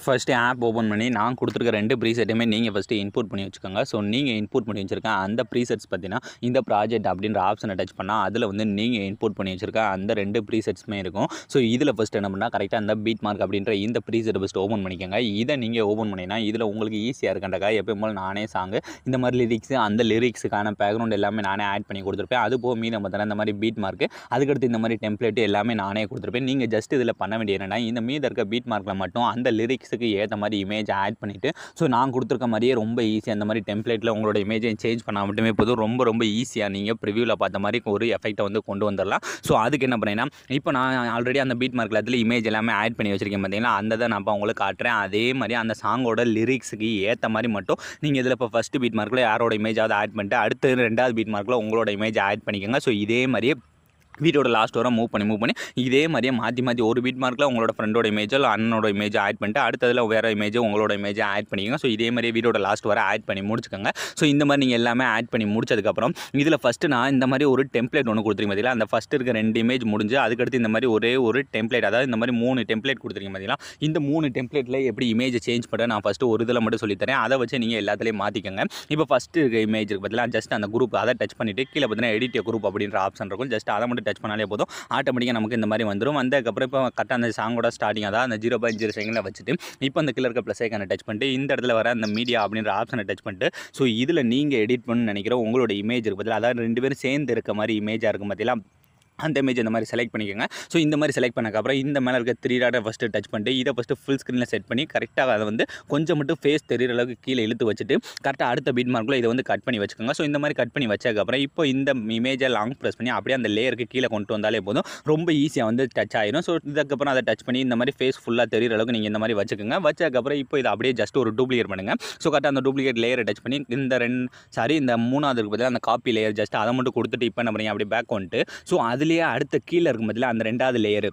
First app open பண்ணி நான் கொடுத்துருக்க 2 ப்ரீசெட்டுமே நீங்கள் ஃபஸ்ட்டு இன்புட் பண்ணி வச்சுக்கோங்க. ஸோ நீங்கள் இன்புட் பண்ணி வச்சுருக்க அந்த ப்ரீசெட்ஸ் பார்த்தீங்கன்னா, இந்த ப்ராஜெக்ட் அப்படின்ற ஆப்ஷனை டச் பண்ணால் அதில் வந்து நீங்கள் இன்புட் பண்ணி வச்சுருக்க அந்த 2 ப்ரீசெட்ஸுமே இருக்கும். ஸோ இதில் ஃபஸ்ட்டு என்ன பண்ணால் கரெக்டாக அந்த பீட் மார்க் அப்படின்ற இந்த ப்ரீசெட்டை ஃபஸ்ட்டு ஓப்பன் பண்ணிக்கோங்க. இதை நீங்கள் ஓப்பன் பண்ணிங்கன்னா இதில் உங்களுக்கு ஈஸியாக இருக்கண்டக்கா எப்பயும் போல் நானே சாங்கு இந்த மாதிரி லிரிக்ஸு அந்த லிரிக்ஸுக்கான பேக்ரவுண்ட் எல்லாமே நானே ஆட் பண்ணி கொடுத்துருப்பேன். அது போக மீதம் பார்த்தீங்கன்னா இந்த மாதிரி பீட் மார்க்கு அதுக்கடுத்து இந்த மாதிரி டெம்ப்ளேட்டு எல்லாமே நானே கொடுத்துருப்பேன். நீங்கள் ஜஸ்ட் இதில் பண்ண வேண்டிய என்னென்னா இந்த மீதம் இருக்க பீட் மார்க்கில் மட்டும் அந்த லிரிக்ஸுக்கு ஏற்ற மாதிரி இமேஜ் ஆட் பண்ணிவிட்டு ஸோ நான் கொடுத்துருக்க மாதிரியே ரொம்ப ஈஸியாக அந்த மாதிரி டெம்ப்ளேட்டில் உங்களோட இமேஜை சேஞ்ச் பண்ணால் மட்டுமே போதும். ரொம்ப ஈஸியாக நீங்கள் ப்ரிவியூவில் பார்த்த மாதிரி ஒரு எஃபெக்ட்டை வந்து கொண்டு வந்துடலாம். ஸோ அதுக்கு என்ன பண்ணேன்னா இப்போ நான் ஆல்ரெடி அந்த பீட் மார்க்கில் அதில் இமேஜ் எல்லாமே ஆட் பண்ணி வச்சுருக்கேன் பார்த்தீங்கன்னா அந்த தான் நான் இப்போ உங்களுக்கு காட்டுறேன். அதே மாதிரி அந்த சாங்கோட லிரிக்ஸுக்கு ஏற்ற மாதிரி மட்டும் நீங்கள் இதில் இப்போ ஃபஸ்ட்டு பீட் மார்க்கில் யாரோட இமேஜாவது ஆட் பண்ணிட்டு அடுத்து 2வது பீட் மார்க்கில் உங்களோட இமேஜை ஆட் பண்ணிக்கோங்க. ஸோ இதே மாதிரியே வீடியோட லாஸ்ட் வர மூவ் பண்ணி இதே மாதிரியே மாற்றி ஒரு பீட் மார்க்கில் உங்களோட ஃப்ரெண்டோட இமேஜோ இல்லை அண்ணனோட இமேஜோ ஆட் பண்ணிட்டு அடுத்ததில் வேறு இமேஜோ உங்களோட இமேஜை ஆட் பண்ணிக்கோங்க. ஸோ இதே மாதிரியே வீடியோட லாஸ்ட் வர ஆட் பண்ணி முடிச்சுக்கோங்க. ஸோ இந்த மாதிரி நீங்கள் எல்லாமே ஆட் பண்ணி முடிச்சதுக்கப்புறம் இதில் ஃபஸ்ட்டு நான் இந்த மாதிரி ஒரு டெம்ப்ளேட் ஒன்று கொடுத்துருக்கேன் பார்த்தீங்களா. அந்த ஃபஸ்ட்டு இருக்க 2 இமேஜ் முடிஞ்சு அதுக்கடுத்து இந்த மாதிரி ஒரே ஒரு டெம்ப்ளேட் அதாவது இந்த மாதிரி 3 டெம்ப்ளேட் கொடுத்துருக்கீங்க பார்த்தீங்களா. இந்த 3 டெம்ப்ளேட்டில் எப்படி இமேஜை சேஞ்ச் பண்ண நான் ஃபஸ்ட்டு ஒரு இதில் மட்டும் சொல்லித்தரேன். அதை வச்சு நீங்கள் எல்லாத்துலேயும் மாற்றிக்கோங்க. இப்போ ஃபஸ்ட்டு இருக்க இமேஜ் இருக்குது பார்த்தீங்களா, ஜஸ்ட் அந்த குரூப் அதை டச் பண்ணிவிட்டு கீழே பார்த்தீங்கன்னா எடிட் குரூப் அப்படின்ற ஆப்ஷன் இருக்கும். ஜஸ்ட் அதை மட்டும் டச் பண்ணாலே போதும், ஆட்டோமேட்டிக்காக நமக்கு இந்த மாதிரி வந்துடும். வந்ததுக்கப்புறம் இப்போ கரெக்டாக அந்த சாங்கோட ஸ்டார்டிங் அதாவது அந்த 0.0 செகண்டில் வச்சுட்டு இப்போ அந்த கீழே இருக்க ப்ளஸ் ஐக்கானை டச் பண்ணிட்டு இந்த இடத்துல வர அந்த மீடியா அப்படின்ற ஆப்ஷனை டச் பண்ணிட்டு ஸோ இதில் நீங்கள் எடிட் பண்ணணும்னு நினைக்கிற உங்களோட இமேஜ் இருக்குது பார்த்தீங்களா, அதாவது 2 பேரும் சேர்ந்து இருக்க மாதிரி இமேஜாக இருக்கும் பார்த்தீங்களா, அந்த இமேஜ் இந்த மாதிரி செலக்ட் பண்ணிக்கோங்க. ஸோ இந்த மாதிரி செலக்ட் பண்ணக்கப்புறம் இந்த மேலே இருக்க 3 டாட்டை ஃபஸ்ட்டு டச் பண்ணிட்டு இதை ஃபஸ்ட்டு ஃபுல் ஸ்க்ரீனில் செட் பண்ணி கரெக்டாக அதை வந்து கொஞ்சம் மட்டும் ஃபேஸ் தெரிகிற அளவுக்கு கீழே இழுத்து வச்சுட்டு கரெக்டாக அடுத்த பீட் மார்க்கில் இதை வந்து கட் பண்ணி வச்சுக்கோங்க. ஸோ இந்த மாதிரி கட் பண்ணி வச்சதுக்கப்புறம் இப்போ இந்த இமேஜை லாங் ப்ரெஸ் பண்ணி அப்படியே அந்த லேயருக்கு கீழே கொண்டு வந்தாலே போதும், ரொம்ப ஈஸியாக வந்து டச் ஆயிடும். ஸோ இதுக்கப்புறம் அதை டச் பண்ணி இந்த மாதிரி ஃபேஸ் ஃபுல்லாக தெரிகிற அளவுக்கு நீங்கள் இந்த மாதிரி வச்சுக்கோங்க. வச்சதுக்கப்புறம் இப்போ இதை அப்படியே ஜஸ்ட் ஒரு டூப்ளிகேட் பண்ணுங்கள். ஸோ கரெக்டாக அந்த டூப்ளிகேட் லேயரை டச் பண்ணி இந்த 3வது இருக்கு பதிலாக அந்த காப்பி லேயர் ஜஸ்ட் அதை மட்டும் கொடுத்துட்டு இப்போ என்ன பண்ணி அப்படியே பேக் வந்துட்டு ஸோ அதுலேயே அடுத்த கீழே இருக்கும் பதிலாக அந்த 2வது லேயர்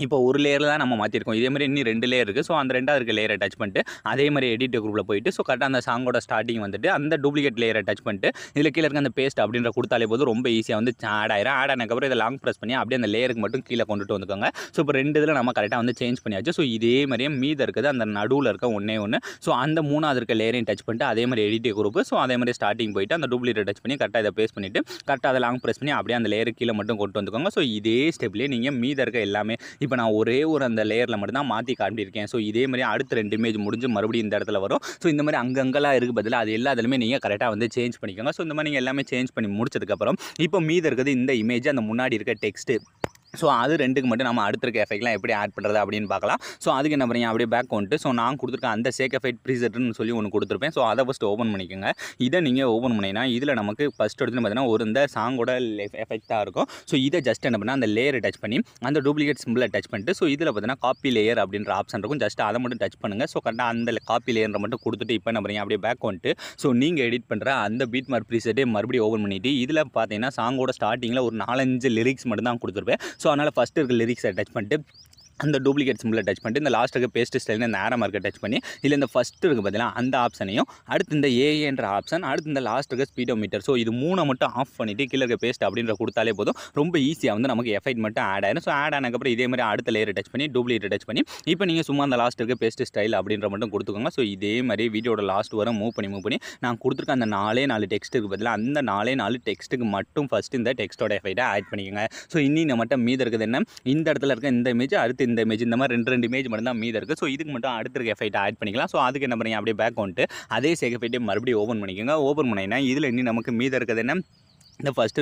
இப்போ ஒரு லேயர் தான் நம்ம மாற்றிருக்கோம். இதே மாதிரி இன்னும் 2 லேயர் இருக்குது. ஸோ அந்த 2வது இருக்க லேயரை டச் பண்ணிட்டு அதே மாதிரி எடிட் குரூப்பில் போயிட்டு ஸோ கரெக்டாக அந்த சாங்கோட ஸ்டார்டிங் வந்துட்டு அந்த டூப்ளிகேட் லேயரை டச் பண்ணிட்டு இதில் கீழே இருக்க அந்த பேஸ்ட் அப்படின்ற கொடுத்தாலே போது ரொம்ப ஈஸியாக வந்து ஆட் ஆனதுக்கப்புறம் இதை லாங் ப்ரெஸ் பண்ணி அப்படியே அந்த லேயருக்கு மட்டும் கீழே கொண்டுட்டு வந்துக்கோங்க. ஸோ இப்போ 2 இதில் நம்ம கரெக்டாக வந்து சேஞ்ச் பண்ணியாச்சு. ஸோ இதே மாதிரியே மீத இருக்குது அந்த நடுவில் இருக்க ஒன்று ஸோ அந்த 3வது இருக்க லேயரையும் டச் பண்ணிட்டு அதே மாதிரி எடிட் குரூப் ஸோ அதே மாதிரி ஸ்டார்டிங் போயிட்டு அந்த டூப்ளிகேட் டச் பண்ணி கரெக்டாக இதை பேஸ்ட் பண்ணிவிட்டு கரெக்டாக அதை லாங் ப்ரெஸ் பண்ணி அப்படியே அந்த லேயருக்கு கீழே மட்டும் கொண்டு வந்துக்கோங்க. ஸோ இதே ஸ்டெப்லேயே நீங்கள் மீத இருக்க எல்லாமே இப்போ நான் ஒரே ஒரு அந்த லேயரில் மட்டும் தான் மாற்றி காட்டியிருக்கேன். ஸோ இதே மாதிரி அடுத்த 2 இமேஜ் முடிஞ்சு மறுபடியும் இந்த இடத்துல வரும். ஸோ இந்த மாதிரி அங்கங்கெல்லாம் இருக்குது பதிலாக அது எல்லாத்துலேயுமே நீங்கள் கரெக்டாக வந்து சேஞ்ச் பண்ணிக்கோங்க. ஸோ இந்த மாதிரி நீங்கள் எல்லாமே சேஞ்ச் பண்ணி முடிச்சதுக்கப்புறம் இப்போ மீத இருக்கிறது இந்த இமேஜ் அந்த முன்னாடி இருக்க டெக்ஸ்ட்டு ஸோ அது 2க்கு மட்டும் நம்ம அடுத்திருக்க எஃபெக்ட்லாம் எப்படி ஆட் பண்ணுறது அப்படின்னு பார்க்கலாம். ஸோ அதுக்கு என்ன பண்ணுறீங்க அப்படியே பேக் வந்துட்டு ஸோ நான் கொடுத்துருக்க அந்த சேக் எஃபெக்ட் ப்ரீசெட்னு சொல்லி ஒன்று கொடுத்துருப்பேன். ஸோ அதை ஃபஸ்ட்டு ஓப்பன் பண்ணிக்கோங்க. இதை நீங்கள் ஓப்பன் பண்ணிங்கன்னா இதில் நமக்கு ஃபஸ்ட் எடுத்துன்னு பார்த்தீங்கன்னா ஒரு இந்த சாங்கோட எஃபெக்டாக இருக்கும். ஸோ இதை ஜஸ்ட் என்ன பண்ணால் அந்த லேயரை டச் பண்ணி அந்த டூப்ளிகேட் சிம்பிளை டச் பண்ணிட்டு ஸோ இதில் பார்த்தீங்கன்னா காப்பி லேயர் அப்படின்ற ஆப்ஷன் இருக்கும். ஜஸ்ட் அதை மட்டும் டச் பண்ணுங்கள். ஸோ கரெக்டாக அந்த காப்பி லேயரை மட்டும் கொடுத்துட்டு இப்போ என்ன பண்ணுறீங்க அப்படியே பேக் வந்துட்டு ஸோ நீங்கள் எடிட் பண்ணுற அந்த பீட் மார்க் ப்ரீசெட்டே மறுபடியும் ஓப்பன் பண்ணிவிட்டு இதில் பார்த்தீங்கன்னா சாங்கோட ஸ்டார்டிங்கில் ஒரு 4-5 லிரிக்ஸ் மட்டும் தான் கொடுத்துருப்பேன். ஸோ அதனால் ஃபஸ்ட்டு இருக்க லிரிக்ஸை டச் பண்ணிட்டு அந்த டூப்ளிகேட் சிம்பிளை டச் பண்ணிட்டு இந்த லாஸ்ட்டுக்கு பேஸ்ட் ஸ்டைலில் இந்த ஆரோ மார்க்கை டச் பண்ணி இல்லை இந்த ஃபஸ்ட்டு இருக்குது பார்த்தீங்கன்னா அந்த ஆப்ஷனையும் அடுத்து இந்த ஏஏன்ற ஆப்ஷன் அடுத்து இந்த லாஸ்ட்டுக்கு ஸ்பீடோமீட்டர் ஸோ இது 3 மட்டும் ஆஃப் பண்ணிவிட்டு கீழே இருக்க பேஸ்ட் அப்படின்ற கொடுத்தாலே போதும், ரொம்ப ஈஸியாக வந்து நமக்கு எஃபெக்ட் மட்டும் ஆட் ஆயிடும். ஸோ ஆட் ஆனதுக்கப்புறம் இதே மாதிரி அடுத்த லேயரை டச் பண்ணி டூப்ளிகேட் டச் பண்ணி இப்போ நீங்கள் சும்மா அந்த லாஸ்ட்டுக்கு பேஸ்ட் ஸ்டைல் அப்படின்ற மட்டும் கொடுத்துக்கோங்க. ஸோ இதே மாதிரி வீடியோட லாஸ்ட் வர மூவ் பண்ணி நான் கொடுத்துருக்க அந்த 4 டெக்ஸ்ட்டுக்கு பதிலாக அந்த 4 டெக்ஸ்ட்டுக்கு மட்டும் ஃபஸ்ட்டு இந்த டெக்ஸ்ட்டோட எஃபெக்ட்டை ஆட் பண்ணிக்கோங்க. ஸோ இன்னும் மட்டும் மீத இருக்குது என்ன இந்த இடத்துல இருக்க இந்த இமேஜ் அடுத்து இந்த இமேஜ் இந்த மாதிரி 2 இமேஜ் மட்டும் தான் மீத இருக்குது. ஸோ இதுக்கு மட்டும் அடுத்த இருக்க எஃபெக்ட் ஆட் பண்ணிக்கலாம். ஸோ அதுக்கு என்ன பண்ணுறீங்க அப்படியே பேக் வந்துட்டு அதே சேக் எஃபெக்ட்டை மறுபடியும் ஓப்பன் பண்ணிக்கோங்க. ஓப்பன் பண்ணிங்கன்னா இதில் இன்னும் நமக்கு மீத இருக்குது என்ன இந்த ஃபஸ்ட்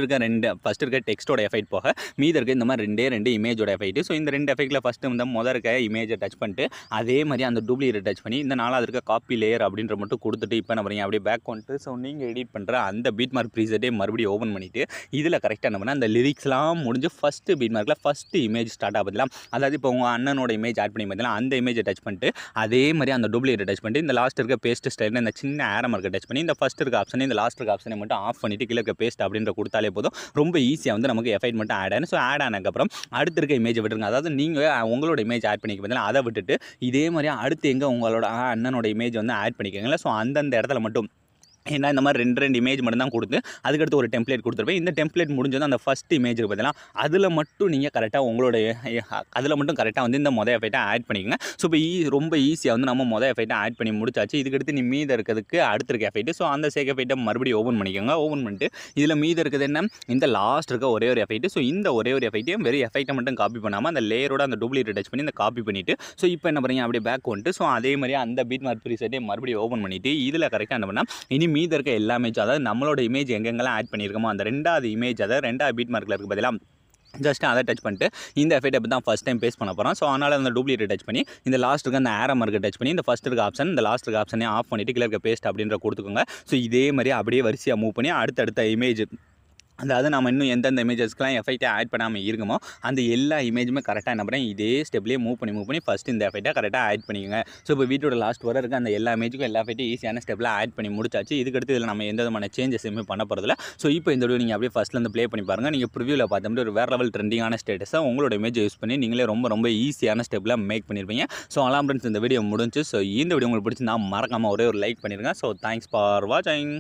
இருக்க டெக்ஸ்ட்டோட எஃபெக்ட் போக மீத இருக்க இந்த மாதிரி 2 இமேஜோட எஃபெக்ட். ஸோ இந்த 2 எஃபெக்ட்டில் ஃபஸ்ட்டு வந்து இருக்க இமேஜை டச் பண்ணிட்டு அதே மாதிரி அந்த டூப்ளிகேட் டச் பண்ணி இந்த 4வது இருக்க காப்பி லேயர் அப்படின்ற மட்டும் கொடுத்துட்டு இப்போ என்ன பண்ணுறீங்க அப்படியே பேக் வந்துட்டு ஸோ நீங்கள் எடிட் பண்ணுற அந்த பீட் மார்க் ப்ரீசெட்டே மறுபடியும் ஓப்பன் பண்ணிவிட்டு இதில் கரெக்டாக என்ன பண்ணால் அந்த லிரிக்ஸ்லாம் முடிஞ்சு ஃபஸ்ட்டு பீட் மார்க்கில் ஃபஸ்ட்டு இமேஜ் ஸ்டார்ட் ஆகலாம். அதாவது இப்போ உங்கள் அண்ணனோட இமேஜ் ஆட் பண்ணி பார்த்தீங்கன்னா அந்த இமேஜை டச் பண்ணிட்டு அதே மாதிரி அந்த டூப்ளிகேட் டச் பண்ணிட்டு இந்த லாஸ்ட் இருக்க பேஸ்ட் ஸ்டைலில் இந்த சின்ன ஆரோ மார்க்கை டச் பண்ணி இந்த ஃபஸ்ட் இருக்க ஆப்ஷனை இந்த லாஸ்ட் இருக்க ஆப்ஷனை மட்டும் ஆஃப் பண்ணிவிட்டு கீழே இருக்க பேஸ்ட் அப்படின்ற கொடுத்தாலே போதும், ரொம்ப ஈஸியாக வந்து நமக்கு எஃபெக்ட் மட்டும் ஆட் ஆகும். ஸோ ஆட் ஆனதுக்கப்புறம் அடுத்து இருக்க இமேஜை விட்டுருங்க. அதாவது நீங்கள் உங்களோட இமேஜ் ஆட் பண்ணிக்க பார்த்தீங்கன்னா அதை விட்டுட்டு இதே மாதிரி அடுத்து எங்கே உங்களோட அண்ணனோட இமேஜ் வந்து ஆட் பண்ணிக்கோங்களேன். ஸோ அந்தந்த இடத்துல மட்டும் ஏன்னா இந்த மாதிரி 2 இமேஜ் மட்டும் தான் கொடுத்து அதுக்கடுத்து ஒரு டெம்ப்ளேட் கொடுத்துருப்பேன். இந்த டெம்ப்ளேட் முடிஞ்சதும் அந்த ஃபஸ்ட் இமேஜ் இருக்குது பார்த்தீங்களா, அதில் மட்டும் நீங்கள் கரெக்டாக உங்களுடைய அதில் மட்டும் கரெக்டாக வந்து இந்த மொதல் எஃபெக்ட்டை ஆட் பண்ணிக்கோங்க. ஸோ இப்போ ரொம்ப ஈஸியாக வந்து நம்ம மொதல் எஃபெக்ட்டை ஆட் பண்ணி முடிச்சாச்சு. இதுக்கடுத்து நீ மீத இருக்கிறதுக்கு அடுத்த இருக்க எஃபெக்ட். ஸோ அந்த சேக் எஃபெக்ட்டை மறுபடியும் ஓப்பன் பண்ணிக்கோங்க. ஓப்பன் பண்ணிட்டு இதில் மீத இருக்கிறது என்ன, இந்த லாஸ்ட் இருக்க ஒரே ஒரு எஃபெக்ட். ஸோ இந்த ஒரே ஒரு எஃபெக்ட்டையும் வெறும் எஃபெக்ட்டை மட்டும் காப்பி பண்ணாமல் அந்த லேயரோட அந்த டூப்ளிகேட் டச் பண்ணி இந்த காப்பி பண்ணிவிட்டு ஸோ இப்போ என்ன பண்ணுறீங்க, அப்படியே பேக் வந்துட்டு ஸோ அதே மாதிரி அந்த பீட் மார்க் ப்ரீசெட்டையும் மறுபடியும் ஓப்பன் பண்ணிவிட்டு இதில் கரெக்டாக என்ன பண்ணால் இனி மீத இருக்க எல்லாமே அதாவது நம்மளோட இமேஜ் எங்கெங்கெல்லாம் ஆட் பண்ணியிருக்கோமோ அந்த 2வது இமேஜ், அதாவது 2வது பீட் மார்க்கில் இருக்குது பதிலாக ஜஸ்ட் அதை டச் பண்ணிட்டு இந்த எஃபெக்ட் தான் ஃபஸ்ட் டைம் பேஸ்ட் பண்ண போகிறோம். ஸோ அதனால் அந்த டூப்ளிகேட் டச் பண்ணி இந்த லாஸ்ட்டுக்கு அந்த ஆரோ மார்க்கை டச் பண்ணி இந்த ஃபஸ்ட் இருக்க ஆப்ஷன் இந்த லாஸ்ட் இருக்க ஆப்ஷனே ஆஃப் பண்ணிவிட்டு கீழே இருக்க பேஸ்ட் அப்படின்ற கொடுத்துக்கோங்க. ஸோ இதே மாதிரி அப்படியே வரிசையாக மூவ் பண்ணி அடுத்தடுத்த இமேஜ், அதாவது நம்ம இன்னும் எந்தெந்த இமேஜஸ்க்குலாம் எஃபெக்ட்டை ஆட் பண்ணாமல் இருக்குமோ அந்த எல்லா இமேஜுமே கரெக்டாக என்ன பண்ணுறேன், இதே ஸ்டெப்லேயே மூவ் பண்ணி ஃபஸ்ட் இந்த எஃபெக்ட்டை கரெக்டாக ஆட் பண்ணிக்கோங்க. ஸோ இப்போ வீட்டோட லாஸ்ட் வர இருக்க அந்த எல்லா இமேஜுக்கும் எல்லா எஃபெக்ட்டையும் ஈஸியான ஸ்டெப்பில் ஆட் பண்ணி முடிச்சாச்சு. இதுக்கடுத்து இதில் நம்ம எந்த விதமான சேஞ்சஸ் எதுவுமே பண்ண போகிறதில்ல. ஸோ இப்போ இந்த வீடியோ நீங்கள் அப்படியே ஃபஸ்ட்லேருந்து ப்ளே பண்ணி பாருங்கள். நீங்கள் ப்ரிவியூவில் பார்த்தோம்னா ஒரு வேறு லெவல் ட்ரெண்டிங்கான ஸ்டேட்டஸை உங்களோட இமேஜ் யூஸ் பண்ணி நீங்களே ரொம்ப ஈஸியான ஸ்டெப்பில் மேக் பண்ணியிருப்பீங்க. ஸோ அலாம் ஃப்ரெண்ட்ஸ், இந்த வீடியோ முடிஞ்சு. ஸோ இந்த வீடியோ உங்களுக்கு பிடிச்சிருந்தா மறக்காமல் ஒரே ஒரு லைக் பண்ணிடுங்க. ஸோ தேங்க்ஸ் ஃபார் வாட்சிங்.